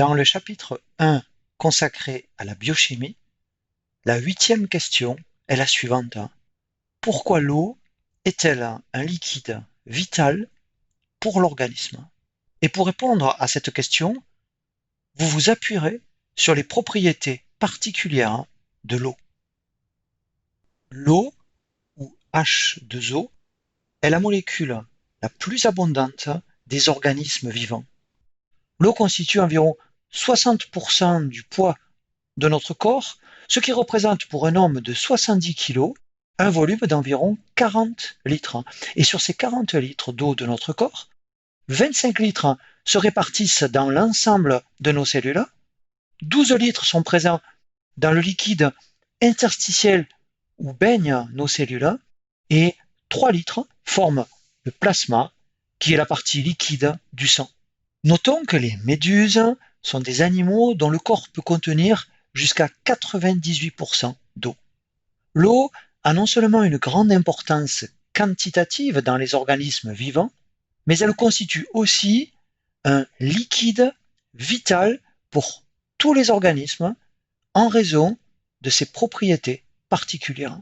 Dans le chapitre 1 consacré à la biochimie, la 8e question est la suivante. Pourquoi l'eau est-elle un liquide vital pour l'organisme? Et pour répondre à cette question, vous vous appuierez sur les propriétés particulières de l'eau. L'eau, ou H2O, est la molécule la plus abondante des organismes vivants. L'eau constitue environ 60% du poids de notre corps, ce qui représente pour un homme de 70 kg un volume d'environ 40 litres. Et sur ces 40 litres d'eau de notre corps, 25 litres se répartissent dans l'ensemble de nos cellules, 12 litres sont présents dans le liquide interstitiel où baignent nos cellules, et 3 litres forment le plasma, qui est la partie liquide du sang. Notons que les méduses sont des animaux dont le corps peut contenir jusqu'à 98% d'eau. L'eau a non seulement une grande importance quantitative dans les organismes vivants, mais elle constitue aussi un liquide vital pour tous les organismes en raison de ses propriétés particulières.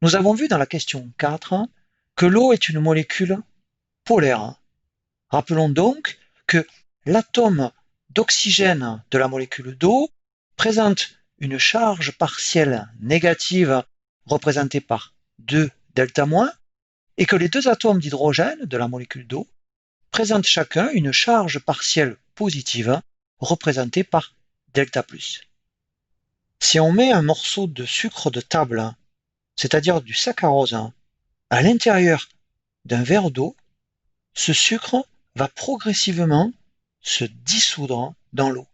Nous avons vu dans la question 4 que l'eau est une molécule polaire. Rappelons donc que l'atome d'oxygène de la molécule d'eau présente une charge partielle négative représentée par 2 delta-, et que les deux atomes d'hydrogène de la molécule d'eau présentent chacun une charge partielle positive représentée par delta+. Si on met un morceau de sucre de table, c'est-à-dire du saccharose, à l'intérieur d'un verre d'eau, ce sucre va progressivement se dissoudre dans l'eau.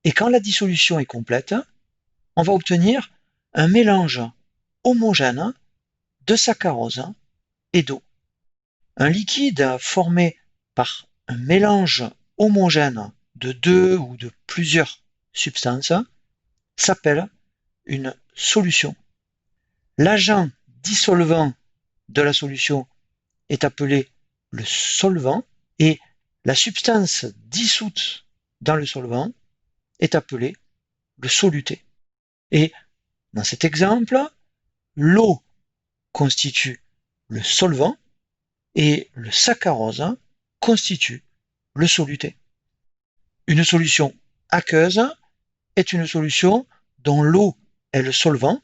Et quand la dissolution est complète, on va obtenir un mélange homogène de saccharose et d'eau. Un liquide formé par un mélange homogène de 2 ou de plusieurs substances s'appelle une solution. L'agent dissolvant de la solution est appelé le solvant, et la substance dissoute dans le solvant est appelée le soluté. Et dans cet exemple, l'eau constitue le solvant et le saccharose constitue le soluté. Une solution aqueuse est une solution dont l'eau est le solvant,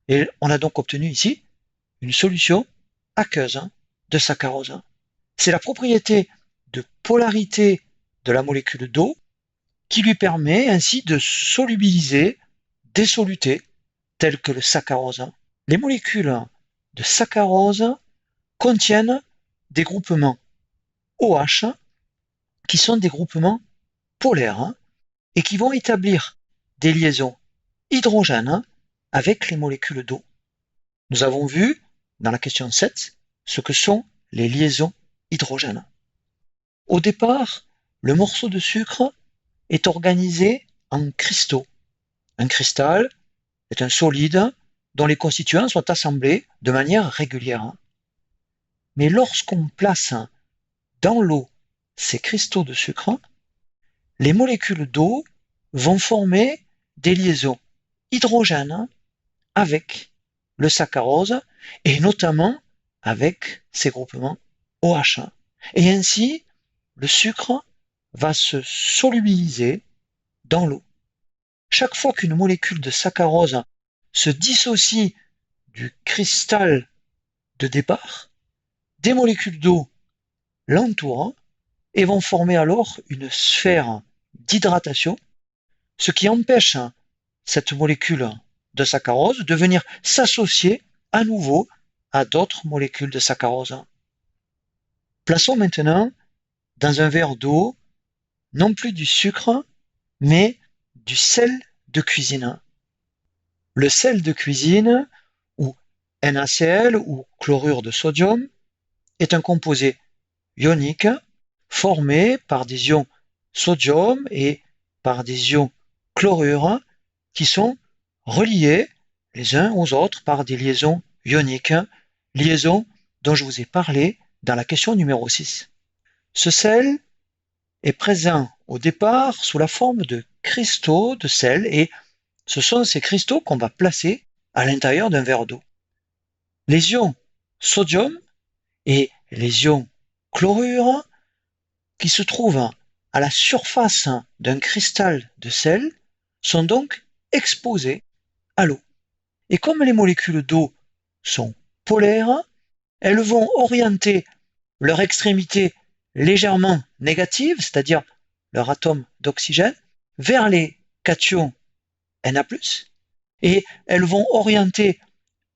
et on a donc obtenu ici une solution aqueuse de saccharose. C'est la propriété de polarité de la molécule d'eau qui lui permet ainsi de solubiliser des solutés tels que le saccharose. Les molécules de saccharose contiennent des groupements OH qui sont des groupements polaires et qui vont établir des liaisons hydrogènes avec les molécules d'eau. Nous avons vu dans la question 7 ce que sont les liaisons hydrogènes. Au départ, le morceau de sucre est organisé en cristaux. Un cristal est un solide dont les constituants sont assemblés de manière régulière. Mais lorsqu'on place dans l'eau ces cristaux de sucre, les molécules d'eau vont former des liaisons hydrogènes avec le saccharose et notamment avec ces groupements OH. Et ainsi, le sucre va se solubiliser dans l'eau. Chaque fois qu'une molécule de saccharose se dissocie du cristal de départ, des molécules d'eau l'entourent et vont former alors une sphère d'hydratation, ce qui empêche cette molécule de saccharose de venir s'associer à nouveau à d'autres molécules de saccharose. Plaçons maintenant dans un verre d'eau non plus du sucre, mais du sel de cuisine. Le sel de cuisine, ou NaCl ou chlorure de sodium, est un composé ionique formé par des ions sodium et par des ions chlorure qui sont reliés les uns aux autres par des liaisons ioniques, liaisons dont je vous ai parlé dans la question numéro 6. Ce sel est présent au départ sous la forme de cristaux de sel et ce sont ces cristaux qu'on va placer à l'intérieur d'un verre d'eau. Les ions sodium et les ions chlorure qui se trouvent à la surface d'un cristal de sel sont donc exposés à l'eau. Et comme les molécules d'eau sont polaires, elles vont orienter leur extrémité légèrement négative, c'est-à-dire leur atome d'oxygène, vers les cations Na+, et elles vont orienter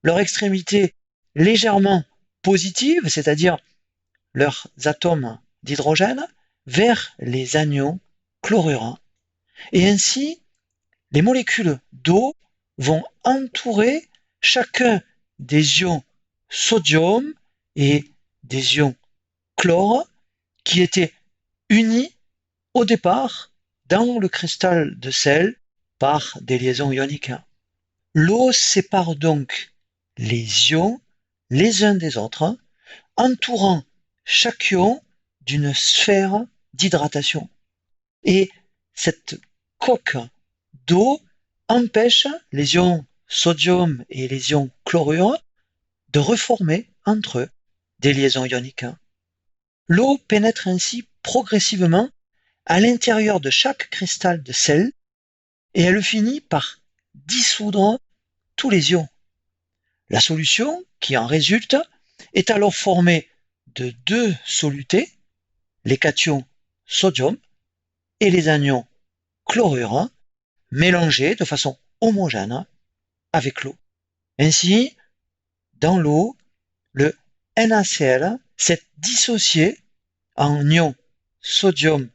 leur extrémité légèrement positive, c'est-à-dire leurs atomes d'hydrogène, vers les anions chlorure. Et ainsi, les molécules d'eau vont entourer chacun des ions sodium et des ions chlore qui étaient unis au départ dans le cristal de sel par des liaisons ioniques. L'eau sépare donc les ions les uns des autres, entourant chaque ion d'une sphère d'hydratation. Et cette coque d'eau empêche les ions sodium et les ions chlorure de reformer entre eux des liaisons ioniques. L'eau pénètre ainsi progressivement à l'intérieur de chaque cristal de sel et elle finit par dissoudre tous les ions. La solution qui en résulte est alors formée de deux solutés, les cations sodium et les anions chlorure, mélangés de façon homogène avec l'eau. Ainsi, dans l'eau, le NaCl s'est dissocié en ions sodium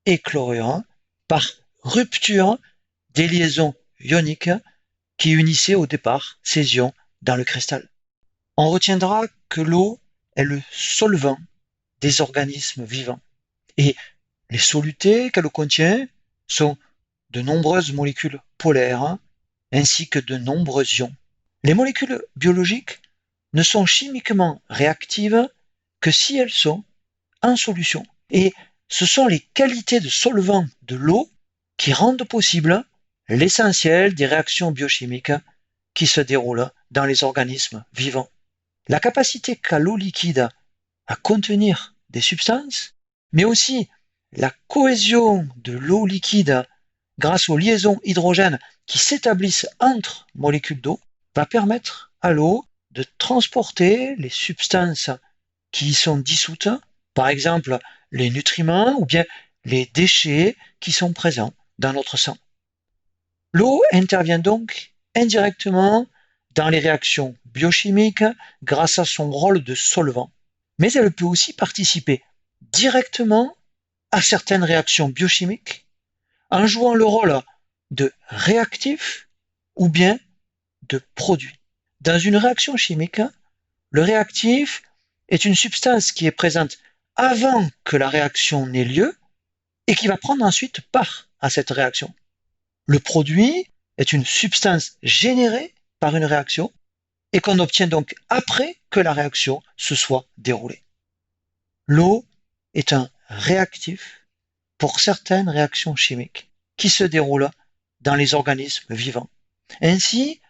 et chlorure par rupture des liaisons ioniques qui unissaient au départ ces ions dans le cristal. On retiendra que l'eau est le solvant des organismes vivants et les solutés qu'elle contient sont de nombreuses molécules polaires ainsi que de nombreux ions. Les molécules biologiques ne sont chimiquement réactives que si elles sont en solution. Et ce sont les qualités de solvant de l'eau qui rendent possible l'essentiel des réactions biochimiques qui se déroulent dans les organismes vivants. La capacité qu'a l'eau liquide à contenir des substances, mais aussi la cohésion de l'eau liquide grâce aux liaisons hydrogènes qui s'établissent entre molécules d'eau, va permettre à l'eau de transporter les substances qui y sont dissoutes, par exemple les nutriments ou bien les déchets qui sont présents dans notre sang. L'eau intervient donc indirectement dans les réactions biochimiques grâce à son rôle de solvant, mais elle peut aussi participer directement à certaines réactions biochimiques en jouant le rôle de réactif ou bien de produit. Dans une réaction chimique, le réactif est une substance qui est présente avant que la réaction n'ait lieu et qui va prendre ensuite part à cette réaction. Le produit est une substance générée par une réaction et qu'on obtient donc après que la réaction se soit déroulée. L'eau est un réactif pour certaines réactions chimiques qui se déroulent dans les organismes vivants. Ainsi,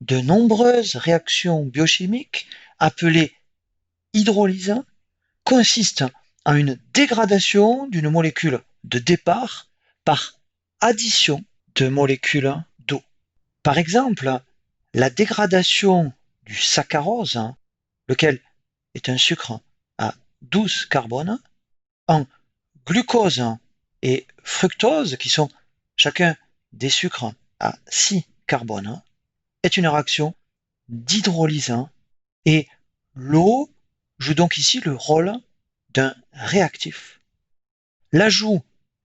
de nombreuses réactions biochimiques appelées hydrolyse consistent en une dégradation d'une molécule de départ par addition de molécules d'eau. Par exemple, la dégradation du saccharose, lequel est un sucre à 12 carbones, en glucose et fructose, qui sont chacun des sucres à 6 carbones, est une réaction d'hydrolyse et l'eau joue donc ici le rôle d'un réactif. L'ajout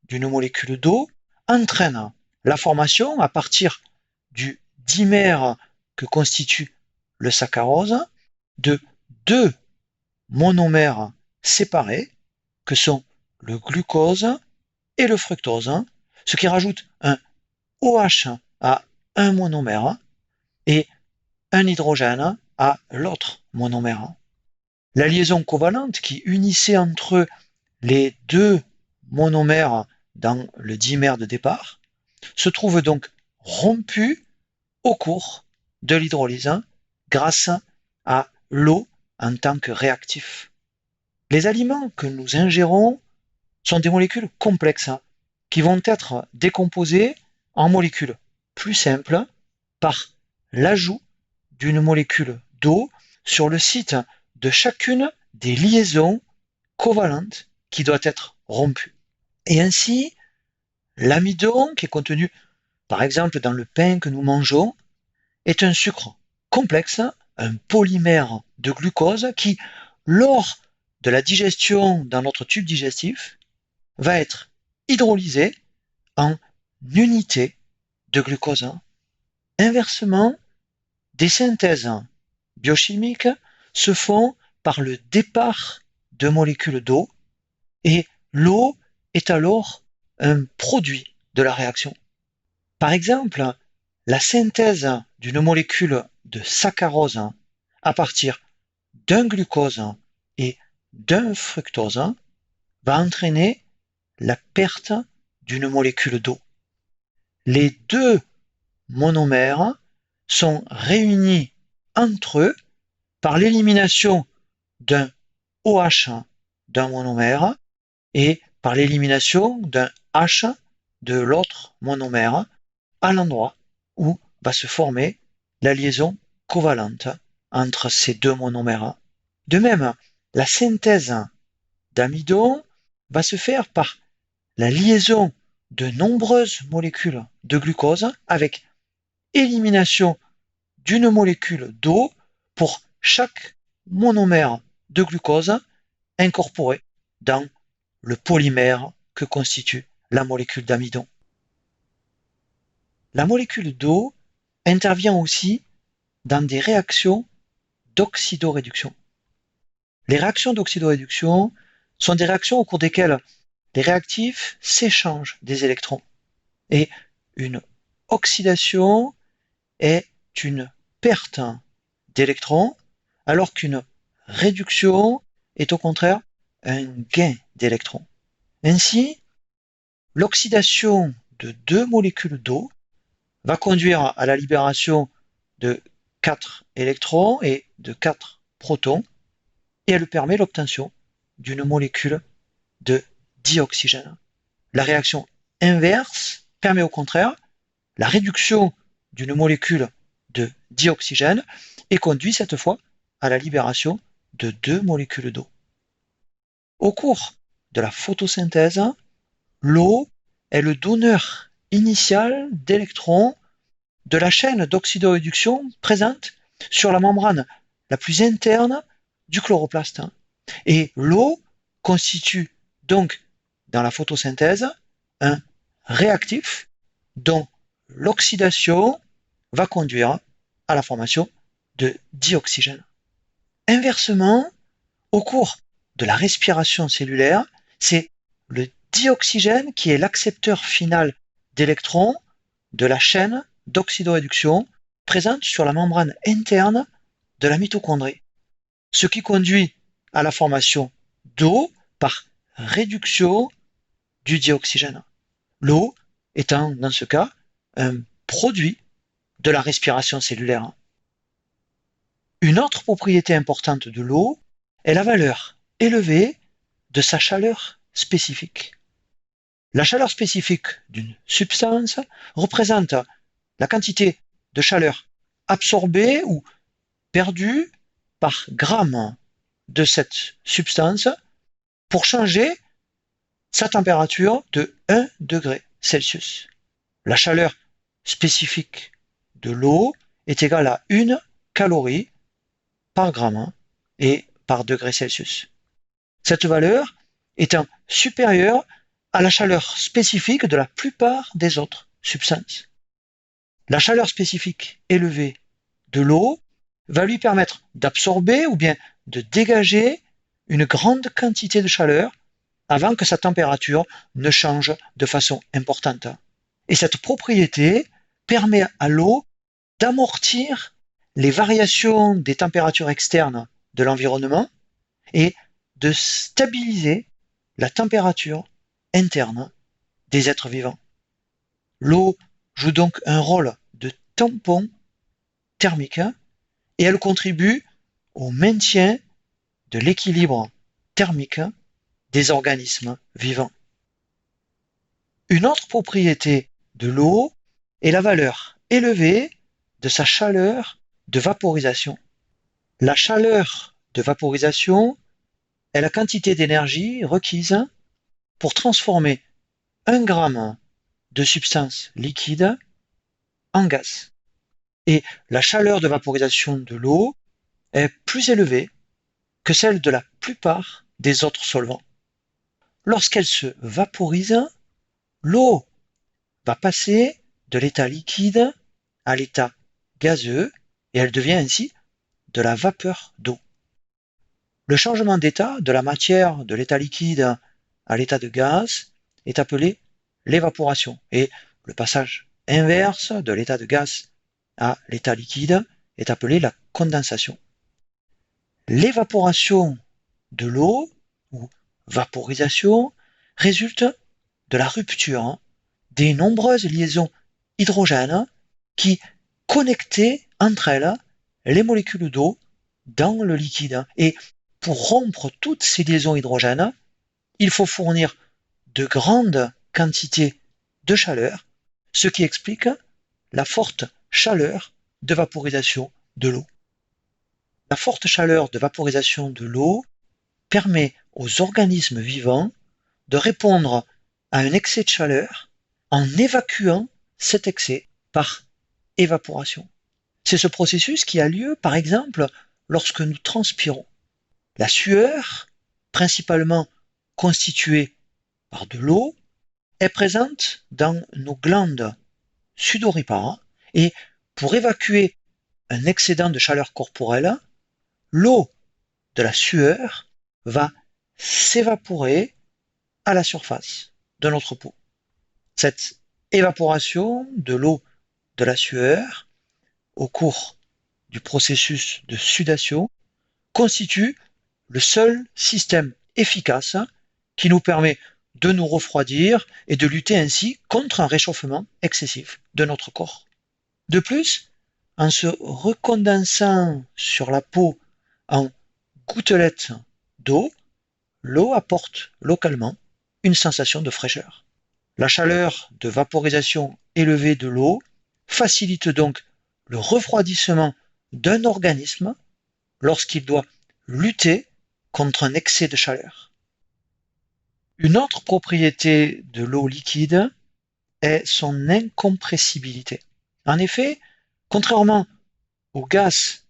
d'une molécule d'eau entraîne la formation à partir du dimère que constitue le saccharose de deux monomères séparés que sont le glucose et le fructose, ce qui rajoute un OH à un monomère et un hydrogène à l'autre monomère. La liaison covalente qui unissait entre eux les deux monomères dans le dimère de départ, se trouve donc rompu au cours de l'hydrolyse grâce à l'eau en tant que réactif. Les aliments que nous ingérons sont des molécules complexes qui vont être décomposées en molécules plus simples par l'ajout d'une molécule d'eau sur le site de chacune des liaisons covalentes qui doit être rompue. Et ainsi, l'amidon, qui est contenu par exemple dans le pain que nous mangeons, est un sucre complexe, un polymère de glucose qui, lors de la digestion dans notre tube digestif, va être hydrolysé en unités de glucose. Inversement, des synthèses biochimiques se font par le départ de molécules d'eau et l'eau est alors un produit de la réaction. Par exemple, la synthèse d'une molécule de saccharose à partir d'un glucose et d'un fructose va entraîner la perte d'une molécule d'eau. Les deux monomères sont réunis entre eux par l'élimination d'un OH d'un monomère et par l'élimination d'un H de l'autre monomère à l'endroit où va se former la liaison covalente entre ces deux monomères. De même, la synthèse d'amidon va se faire par la liaison de nombreuses molécules de glucose avec élimination d'une molécule d'eau pour chaque monomère de glucose incorporé dans le polymère que constitue la molécule d'amidon. La molécule d'eau intervient aussi dans des réactions d'oxydoréduction. Les réactions d'oxydoréduction sont des réactions au cours desquelles les réactifs s'échangent des électrons. Et une oxydation est une perte d'électrons, alors qu'une réduction est au contraire un gain d'électrons. Ainsi, l'oxydation de deux molécules d'eau va conduire à la libération de 4 électrons et de 4 protons, et elle permet l'obtention d'une molécule de dioxygène. La réaction inverse permet au contraire la réduction d'une molécule de dioxygène et conduit cette fois à la libération de 2 molécules d'eau. Au cours de la photosynthèse, l'eau est le donneur initial d'électrons de la chaîne d'oxydoréduction présente sur la membrane la plus interne du chloroplaste. Et l'eau constitue donc dans la photosynthèse un réactif dont l'oxydation va conduire à la formation de dioxygène. Inversement, au cours de la respiration cellulaire, c'est le dioxygène qui est l'accepteur final d'électrons de la chaîne d'oxydoréduction présente sur la membrane interne de la mitochondrie, ce qui conduit à la formation d'eau par réduction du dioxygène. L'eau étant, dans ce cas, un produit de la respiration cellulaire. Une autre propriété importante de l'eau est la valeur élevée de sa chaleur spécifique. La chaleur spécifique d'une substance représente la quantité de chaleur absorbée ou perdue par gramme de cette substance pour changer sa température de 1 degré Celsius. La chaleur spécifique de l'eau est égale à 1 calorie par gramme et par degré Celsius. Cette valeur étant supérieure à la chaleur spécifique de la plupart des autres substances. La chaleur spécifique élevée de l'eau va lui permettre d'absorber ou bien de dégager une grande quantité de chaleur avant que sa température ne change de façon importante. Et cette propriété permet à l'eau d'amortir les variations des températures externes de l'environnement et de stabiliser la température interne des êtres vivants. L'eau joue donc un rôle de tampon thermique et elle contribue au maintien de l'équilibre thermique des organismes vivants. Une autre propriété de l'eau est la valeur élevée de sa chaleur de vaporisation. La chaleur de vaporisation est la quantité d'énergie requise pour transformer 1 gramme de substance liquide en gaz. Et la chaleur de vaporisation de l'eau est plus élevée que celle de la plupart des autres solvants. Lorsqu'elle se vaporise, l'eau va passer de l'état liquide à l'état gazeux et elle devient ainsi de la vapeur d'eau. Le changement d'état de la matière de l'état liquide à l'état de gaz est appelé l'évaporation et le passage inverse de l'état de gaz à l'état liquide est appelé la condensation. L'évaporation de l'eau ou vaporisation résulte de la rupture des nombreuses liaisons hydrogènes qui connectaient entre elles les molécules d'eau dans le liquide. Et pour rompre toutes ces liaisons hydrogènes, il faut fournir de grandes quantités de chaleur, ce qui explique la forte chaleur de vaporisation de l'eau. La forte chaleur de vaporisation de l'eau permet aux organismes vivants de répondre à un excès de chaleur en évacuant cet excès par évaporation. C'est ce processus qui a lieu, par exemple, lorsque nous transpirons. La sueur, principalement constituée par de l'eau, est présente dans nos glandes sudoripares et pour évacuer un excédent de chaleur corporelle, l'eau de la sueur va s'évaporer à la surface de notre peau. Cette évaporation de l'eau de la sueur au cours du processus de sudation constitue le seul système efficace qui nous permet de nous refroidir et de lutter ainsi contre un réchauffement excessif de notre corps. De plus, en se recondensant sur la peau en gouttelettes d'eau, l'eau apporte localement une sensation de fraîcheur. La chaleur de vaporisation élevée de l'eau facilite donc le refroidissement d'un organisme lorsqu'il doit lutter contre un excès de chaleur. Une autre propriété de l'eau liquide est son incompressibilité. En effet, contrairement aux gaz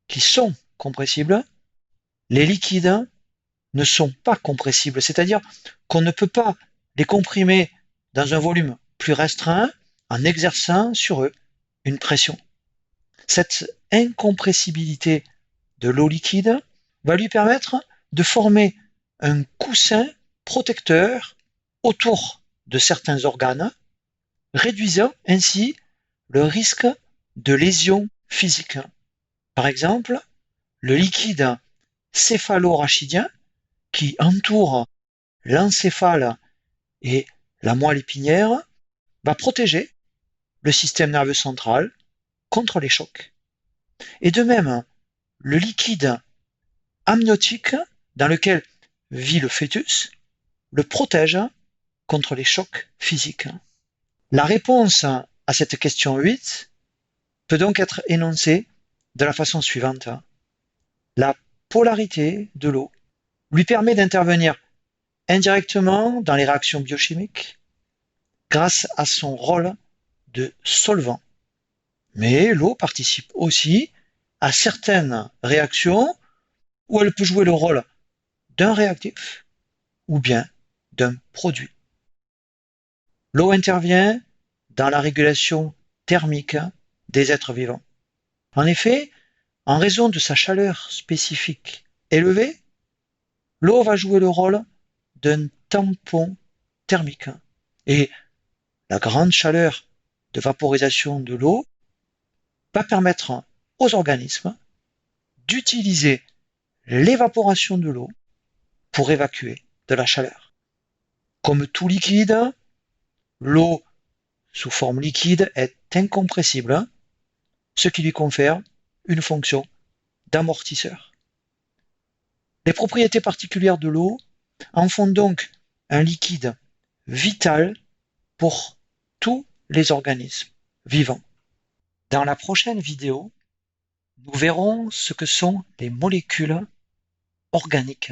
qui sont compressibles, les liquides ne sont pas compressibles, c'est-à-dire qu'on ne peut pas les comprimer dans un volume plus restreint en exerçant sur eux une pression. Cette incompressibilité de l'eau liquide va lui permettre de former un coussin protecteur autour de certains organes, réduisant ainsi le risque de lésions physiques. Par exemple, le liquide céphalorachidien qui entoure l'encéphale et la moelle épinière va protéger le système nerveux central contre les chocs. Et de même, le liquide amniotique dans lequel vit le fœtus le protège contre les chocs physiques. La réponse à cette question 8 peut donc être énoncée de la façon suivante. La polarité de l'eau lui permet d'intervenir indirectement dans les réactions biochimiques grâce à son rôle de solvant. Mais l'eau participe aussi à certaines réactions où elle peut jouer le rôle d'un réactif ou bien d'un produit. L'eau intervient dans la régulation thermique des êtres vivants. En effet, en raison de sa chaleur spécifique élevée, l'eau va jouer le rôle d'un tampon thermique. Et la grande chaleur de vaporisation de l'eau va permettre aux organismes d'utiliser l'évaporation de l'eau pour évacuer de la chaleur. Comme tout liquide, L'eau sous forme liquide est incompressible, ce qui lui confère une fonction d'amortisseur. Les propriétés particulières de l'eau en font donc un liquide vital pour tous les organismes vivants. Dans la prochaine vidéo, nous verrons ce que sont les molécules organiques.